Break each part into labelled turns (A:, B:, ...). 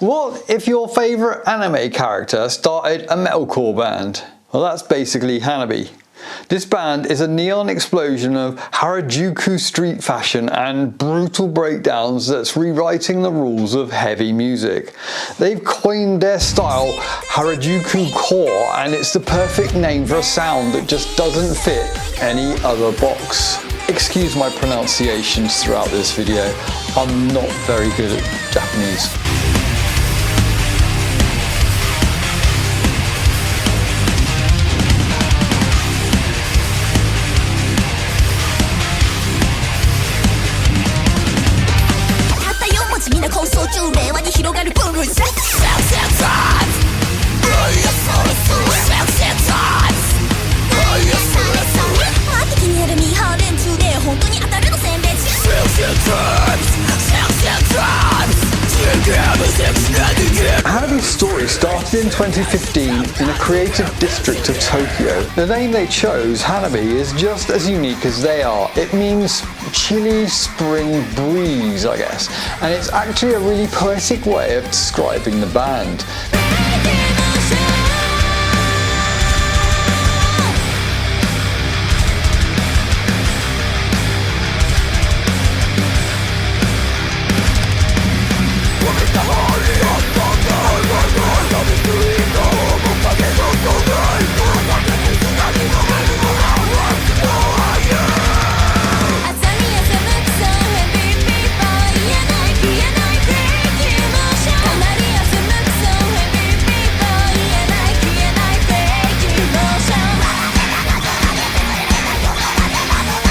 A: What if your favourite anime character started a metalcore band? Well, that's basically Hanabie. This band is a neon explosion of Harajuku street fashion and brutal breakdowns that's rewriting the rules of heavy music. They've coined their style Harajuku-core, and it's the perfect name for a sound that just doesn't fit any other box. Excuse my pronunciations throughout this video. I'm not very good at Japanese. Hanabie's story started in 2015 in a creative district of Tokyo. The name they chose, Hanabie, is just as unique as they are. It means chilly spring breeze, I guess, and it's actually a really poetic way of describing the band.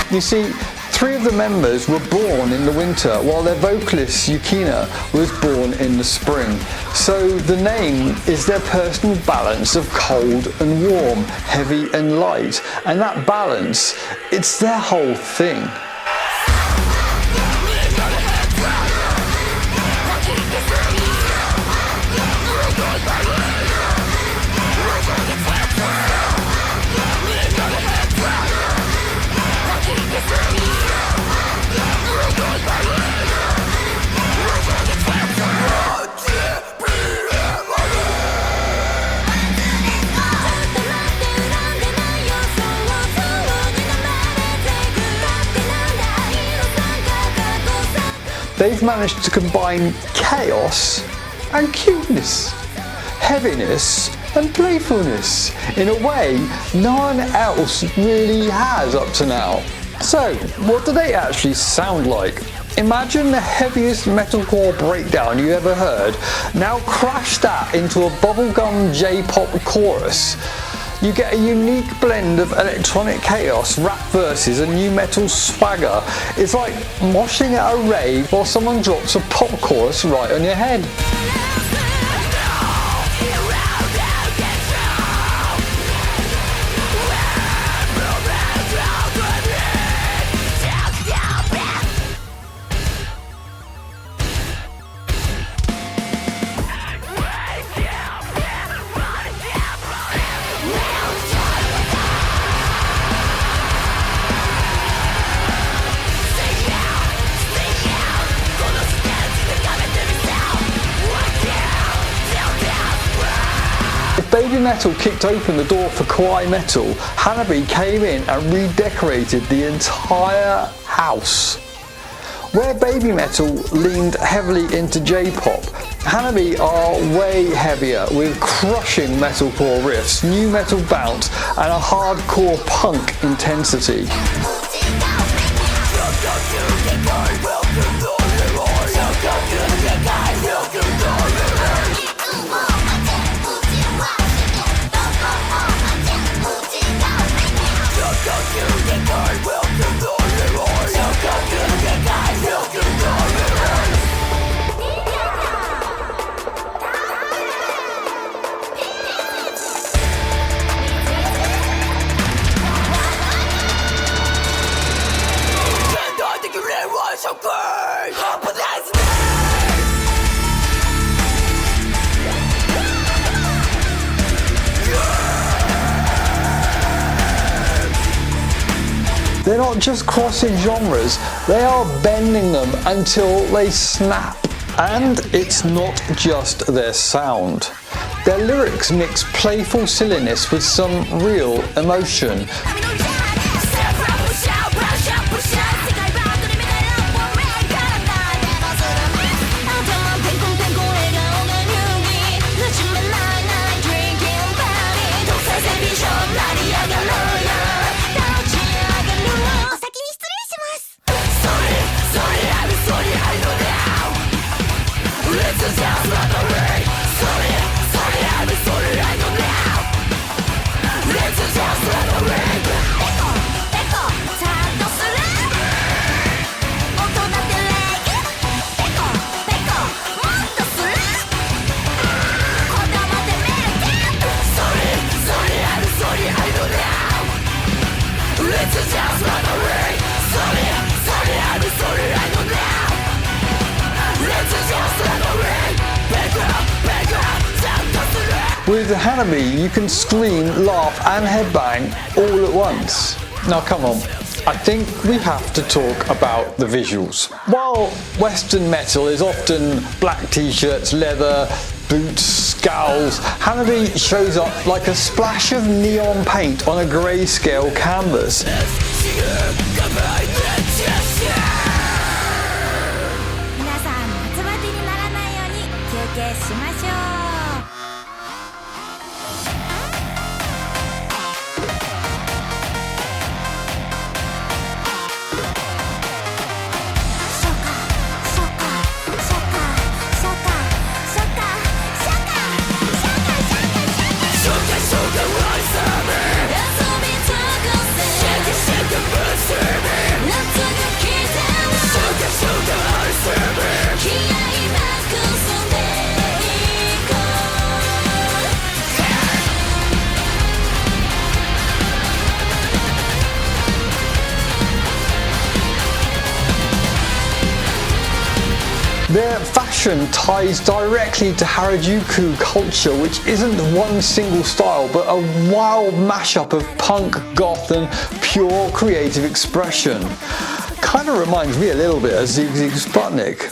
A: You see, 3 of the members were born in the winter, while their vocalist Yukina was born in the spring. So the name is their personal balance of cold and warm, heavy and light, and that balance, it's their whole thing. They've managed to combine chaos and cuteness, heaviness and playfulness in a way no one else really has up to now. So, what do they actually sound like? Imagine the heaviest metalcore breakdown you ever heard. Now crash that into a bubblegum J-pop chorus. You get a unique blend of electronic chaos, rap verses and new metal swagger. It's like moshing at a rave while someone drops a pop chorus right on your head. Baby Metal kicked open the door for Kawaii Metal, Hanabie came in and redecorated the entire house. Where Baby Metal leaned heavily into J-pop, Hanabie are way heavier with crushing metalcore riffs, new metal bounce and a hardcore punk intensity. They're not just crossing genres, they are bending them until they snap. And it's not just their sound. Their lyrics mix playful silliness with some real emotion. With Hanabie, you can scream, laugh and headbang all at once. Now come on, I think we have to talk about the visuals. While Western metal is often black t-shirts, leather, boots, scowls, Hanabie shows up like a splash of neon paint on a grayscale canvas. Their fashion ties directly to Harajuku culture, which isn't one single style but a wild mashup of punk, goth and pure creative expression. Kind of reminds me a little bit of Zig Zig Sputnik.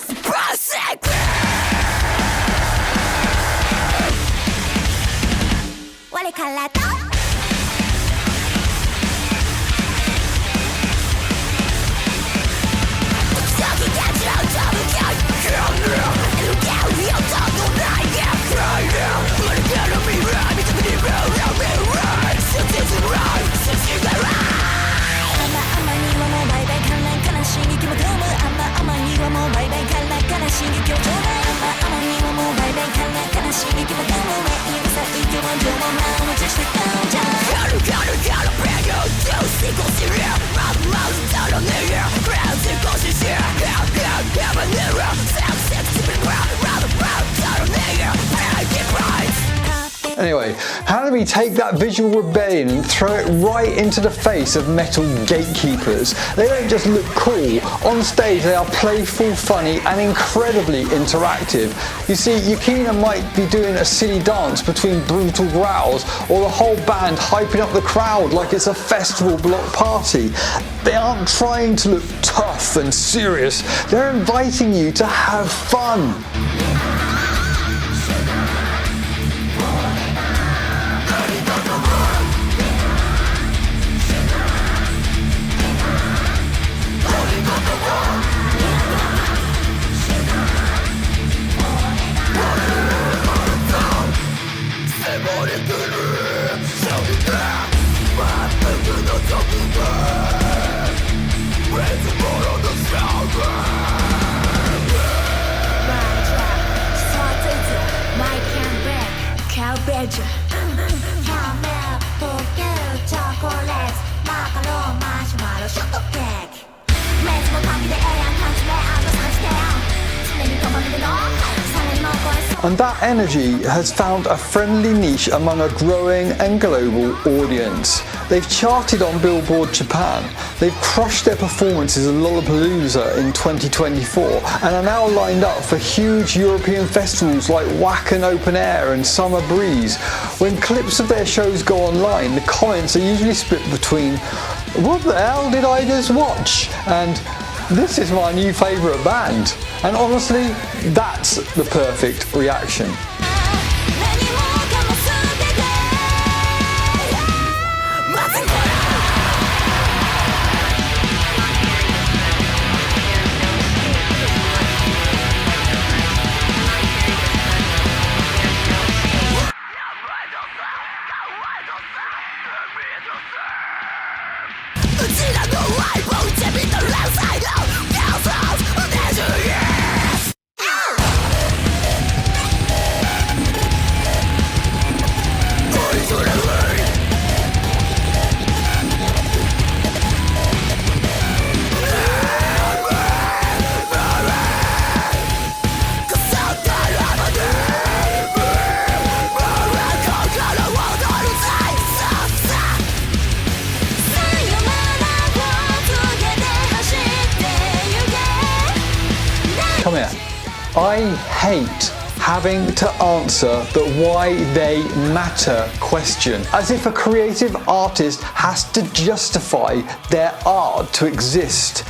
A: Anyway, Hanabie take that visual rebellion and throw it right into the face of metal gatekeepers. They don't just look cool, on stage they are playful, funny and incredibly interactive. You see, Yukina might be doing a silly dance between brutal growls or the whole band hyping up the crowd like it's a festival block party. They aren't trying to look tough and serious, they're inviting you to have fun. And that energy has found a friendly niche among a growing and global audience. They've charted on Billboard Japan, they've crushed their performances at Lollapalooza in 2024 and are now lined up for huge European festivals like Wacken Open Air and Summer Breeze. When clips of their shows go online, the comments are usually split between "What the hell did I just watch?" and this is my new favourite band. And honestly, that's the perfect reaction. Come here. I hate having to answer the why they matter question, as if a creative artist has to justify their art to exist.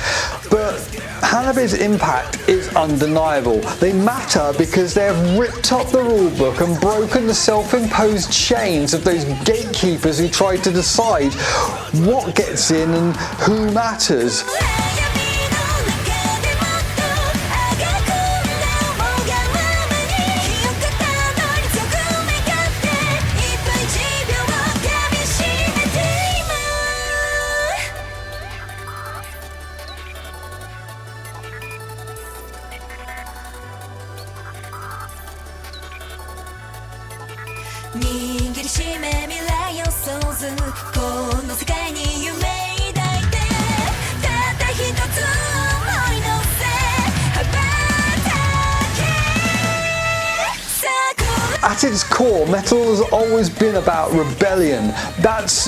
A: But Hanabie's impact is undeniable. They matter because they have ripped up the rulebook and broken the self-imposed chains of those gatekeepers who try to decide what gets in and who matters. At its core, metal has always been about rebellion. That's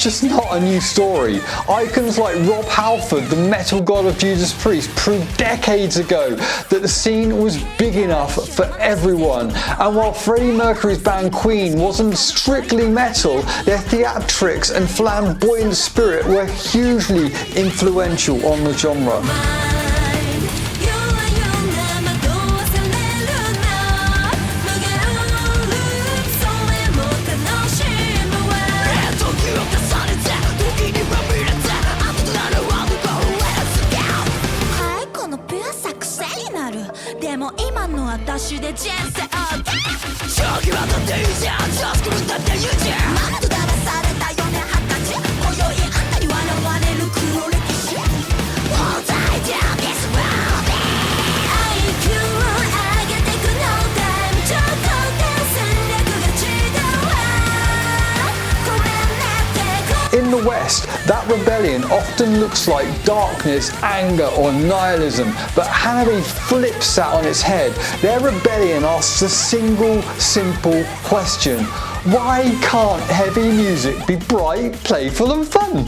A: just not a new story. Icons like Rob Halford, the metal god of Judas Priest, proved decades ago that the scene was big enough for everyone. And while Freddie Mercury's band Queen wasn't strictly metal, their theatrics and flamboyant spirit were hugely influential on the genre. In the West, that rebellion often looks like darkness, anger, or nihilism, but Hanabie flips that on its head. Their rebellion asks a single, simple question: why can't heavy music be bright, playful, and fun?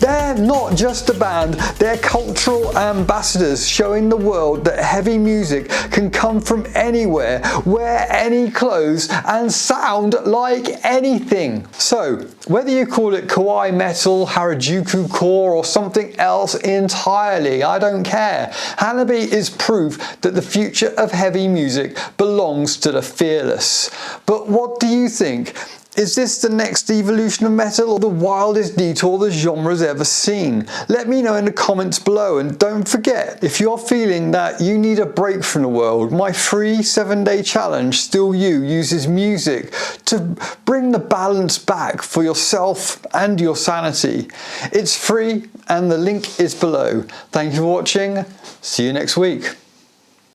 A: They're not just a band, they're cultural ambassadors showing the world that heavy music can come from anywhere, wear any clothes, and sound like anything. So, whether you call it kawaii metal, Harajuku-core, or something else entirely, I don't care. Hanabie is proof that the future of heavy music belongs to the fearless. But what do you think? Is this the next evolution of metal, or the wildest detour the genre's ever seen? Let me know in the comments below, and don't forget, if you're feeling that you need a break from the world, my free 7-day challenge, Still You, uses music to bring the balance back for yourself and your sanity. It's free and the link is below. Thank you for watching. See you next week.